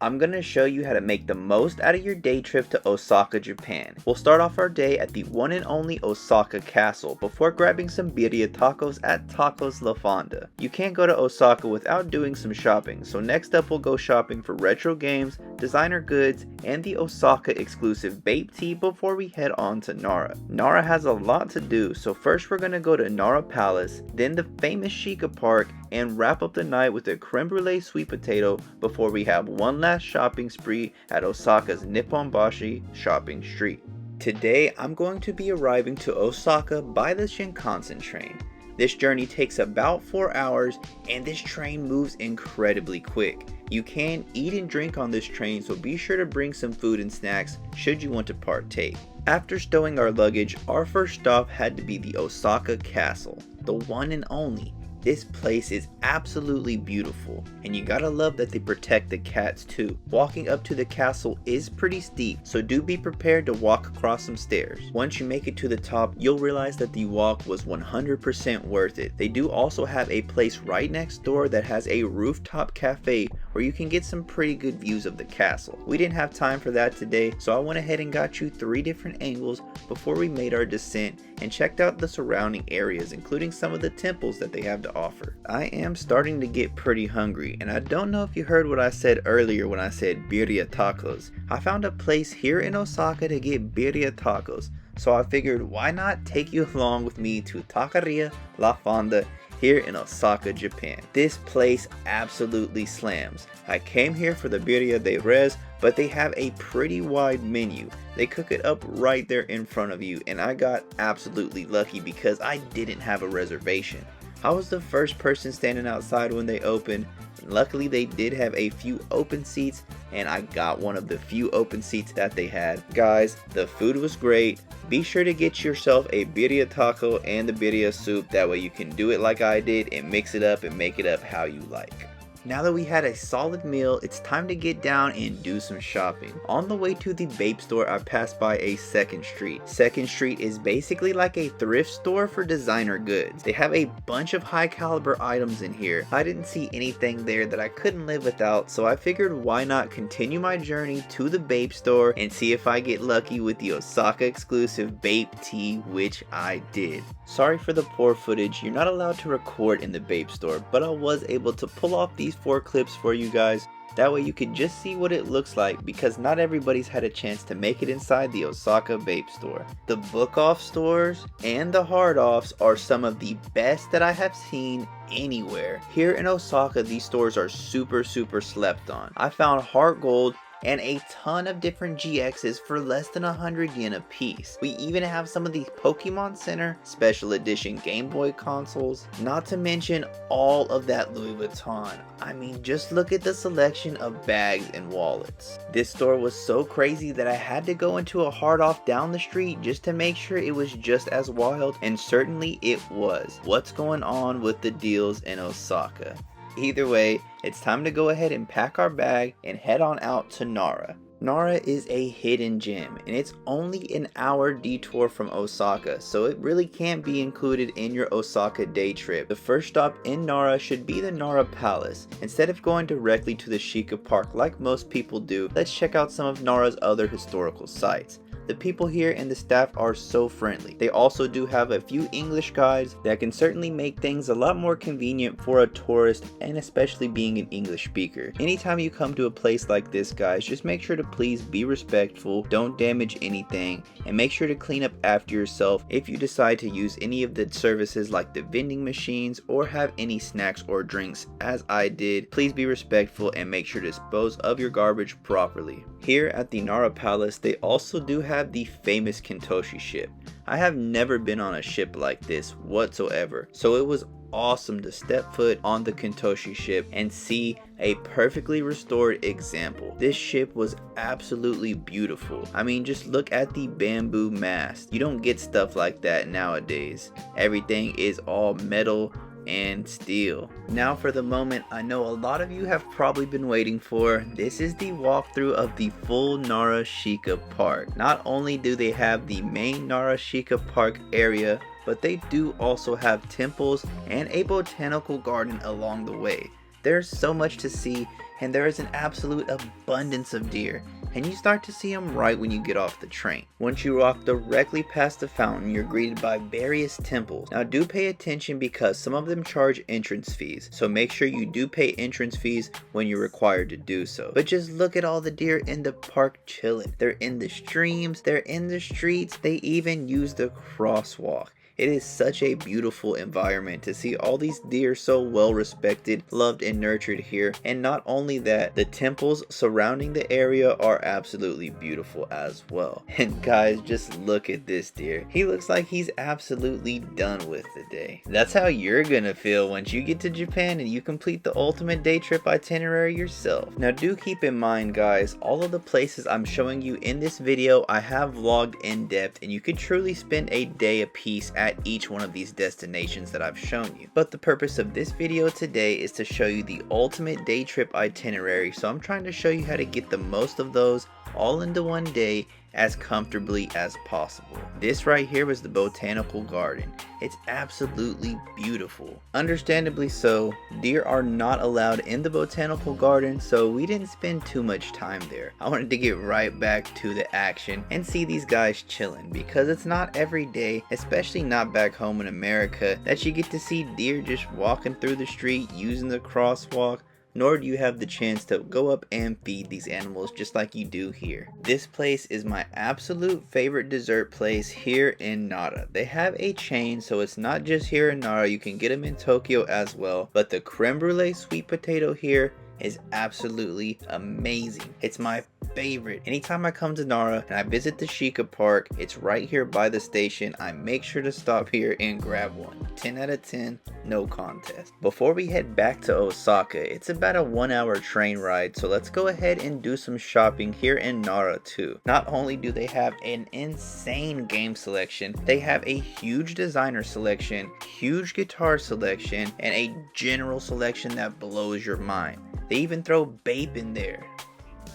I'm going to show you how to make the most out of your day trip to Osaka, Japan. We'll start off our day at the one and only Osaka Castle before grabbing some birria tacos at Tacos La Fonda. You can't go to Osaka without doing some shopping, so next up we'll go shopping for retro games, designer goods, and the Osaka exclusive Bape tea before we head on to Nara. Nara has a lot to do, so first we're going to go to Nara Palace, then the famous Shika Park, and wrap up the night with a creme brulee sweet potato before we have one last shopping spree at Osaka's Nipponbashi shopping street. Today I'm going to be arriving to Osaka by the Shinkansen train. This journey takes about 4 hours and this train moves incredibly quick. You can eat and drink on this train, so be sure to bring some food and snacks should you want to partake. After stowing our luggage, our first stop had to be the Osaka Castle, the one and only. This place is absolutely beautiful, and you gotta love that they protect the cats too. Walking up to the castle is pretty steep, so do be prepared to walk across some stairs. Once you make it to the top, you'll realize that the walk was 100% worth it. They do also have a place right next door that has a rooftop cafe where you can get some pretty good views of the castle. We didn't have time for that today, so I went ahead and got you 3 different angles before we made our descent and checked out the surrounding areas, including some of the temples that they have to offer. I am starting to get pretty hungry, and I don't know if you heard what I said earlier when I said birria tacos. I found a place here in Osaka to get birria tacos, so I figured why not take you along with me to Taqueria La Fonda here in Osaka, Japan. This place absolutely slams. I came here for the birria de res, but they have a pretty wide menu. They cook it up right there in front of you, and I got absolutely lucky because I didn't have a reservation. I was the first person standing outside when they opened. Luckily they did have a few open seats, and I got one of the few open seats that they had. Guys, the food was great. Be sure to get yourself a birria taco and the birria soup. That way you can do it like I did and mix it up and make it up how you like. Now that we had a solid meal, it's time to get down and do some shopping. On the way to the Bape store, I passed by a Second Street. Second Street is basically like a thrift store for designer goods. They have a bunch of high caliber items in here. I didn't see anything there that I couldn't live without, so I figured why not continue my journey to the Bape store and see if I get lucky with the Osaka exclusive Bape tea, which I did. Sorry for the poor footage. You're not allowed to record in the Bape store, but I was able to pull off these 4 clips for you guys. That way you could just see what it looks like, because not everybody's had a chance to make it inside the Osaka Bape store. The book off stores and the hard offs are some of the best that I have seen anywhere. Here in Osaka, these stores are super slept on. I found heart gold and a ton of different GXs for less than 100 yen a piece. We even have some of these Pokemon Center special edition Game Boy consoles, not to mention all of that Louis Vuitton. I mean, just look at the selection of bags and wallets. This store was so crazy that I had to go into a hard off down the street just to make sure it was just as wild, and certainly it was. What's going on with the deals in Osaka? Either way, it's time to go ahead and pack our bag and head on out to Nara. Nara is a hidden gem, and it's only an hour detour from Osaka, so it really can't be included in your Osaka day trip. The first stop in Nara should be the Nara Palace. Instead of going directly to the Shika Park like most people do, let's check out some of Nara's other historical sites. The people here and the staff are so friendly. They also do have a few English guides that can certainly make things a lot more convenient for a tourist, and especially being an English speaker. Anytime you come to a place like this, guys, just make sure to please be respectful, don't damage anything, and make sure to clean up after yourself if you decide to use any of the services like the vending machines or have any snacks or drinks, as I did. Please be respectful and make sure to dispose of your garbage properly. Here at the Nara Palace, they also do have the famous Kintoshi ship. I have never been on a ship like this whatsoever, so it was awesome to step foot on the Kintoshi ship and see a perfectly restored example. This ship was absolutely beautiful. I mean, just look at the bamboo mast. You don't get stuff like that nowadays. Everything is all metal and steel. Now for the moment I know a lot of you have probably been waiting for. This is the walkthrough of the full Nara Shika Park. Not only do they have the main Nara Shika Park area, but they do also have temples and a botanical garden along the way. There's so much to see, and there is an absolute abundance of deer, and you start to see them right when you get off the train. Once you walk directly past the fountain, you're greeted by various temples. Now do pay attention because some of them charge entrance fees, so make sure you do pay entrance fees when you're required to do so. But just look at all the deer in the park chilling. They're in the streams, they're in the streets, they even use the crosswalk. It is such a beautiful environment to see all these deer so well respected, loved, and nurtured here. And not only that, the temples surrounding the area are absolutely beautiful as well. And guys, just look at this deer. He looks like he's absolutely done with the day. That's how you're gonna feel once you get to Japan and you complete the ultimate day trip itinerary yourself. Now do keep in mind, guys, all of the places I'm showing you in this video I have vlogged in depth, and you could truly spend a day a piece at each one of these destinations that I've shown you. But the purpose of this video today is to show you the ultimate day trip itinerary, so I'm trying to show you how to get the most of those all into one day as comfortably as possible. This right here was the Botanical Garden. It's absolutely beautiful. Understandably so, deer are not allowed in the Botanical Garden, so we didn't spend too much time there. I wanted to get right back to the action and see these guys chilling, because it's not every day, especially not back home in America, that you get to see deer just walking through the street using the crosswalk, nor do you have the chance to go up and feed these animals just like you do here. This place is my absolute favorite dessert place here in Nara. They have a chain, so it's not just here in Nara, you can get them in Tokyo as well, but the creme brulee sweet potato here is absolutely amazing. It's my favorite. Anytime I come to Nara and I visit the Shika Park, it's right here by the station, I make sure to stop here and grab one. 10 out of 10, no contest. Before we head back to Osaka, it's about a 1-hour train ride, so let's go ahead and do some shopping here in Nara too. Not only do they have an insane game selection, they have a huge designer selection, huge guitar selection, and a general selection that blows your mind. They even throw Bape in there.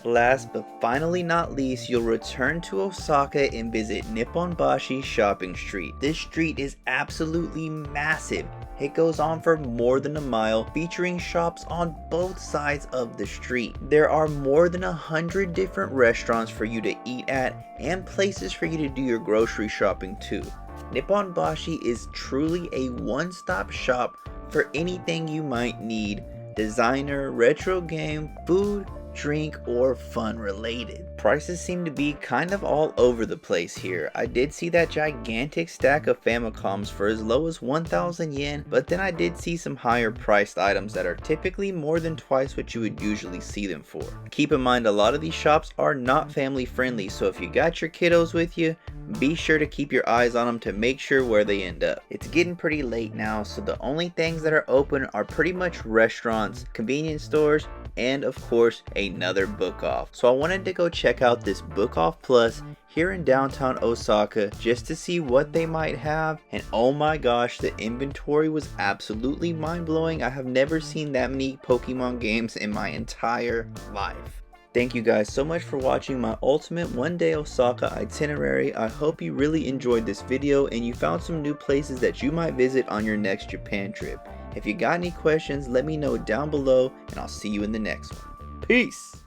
Last but finally not least, you'll return to Osaka and visit Nipponbashi Shopping Street. This street is absolutely massive. It goes on for more than a mile, featuring shops on both sides of the street. There are more than 100 different restaurants for you to eat at and places for you to do your grocery shopping too. Nipponbashi is truly a one-stop shop for anything you might need: designer, retro game, food, drink, or fun related. Prices seem to be kind of all over the place here. I did see that gigantic stack of Famicoms for as low as 1,000 yen, but then I did see some higher priced items that are typically more than twice what you would usually see them for. Keep in mind, a lot of these shops are not family friendly, so if you got your kiddos with you, be sure to keep your eyes on them to make sure where they end up. It's getting pretty late now, so the only things that are open are pretty much restaurants, convenience stores, and of course another book off. So I wanted to go check out this Book Off Plus here in downtown Osaka just to see what they might have, and oh my gosh, the inventory was absolutely mind-blowing. I have never seen that many Pokemon games in my entire life. Thank you guys so much for watching my ultimate one-day Osaka itinerary. I hope you really enjoyed this video and you found some new places that you might visit on your next Japan trip. If you got any questions, let me know down below, and I'll see you in the next one. Peace!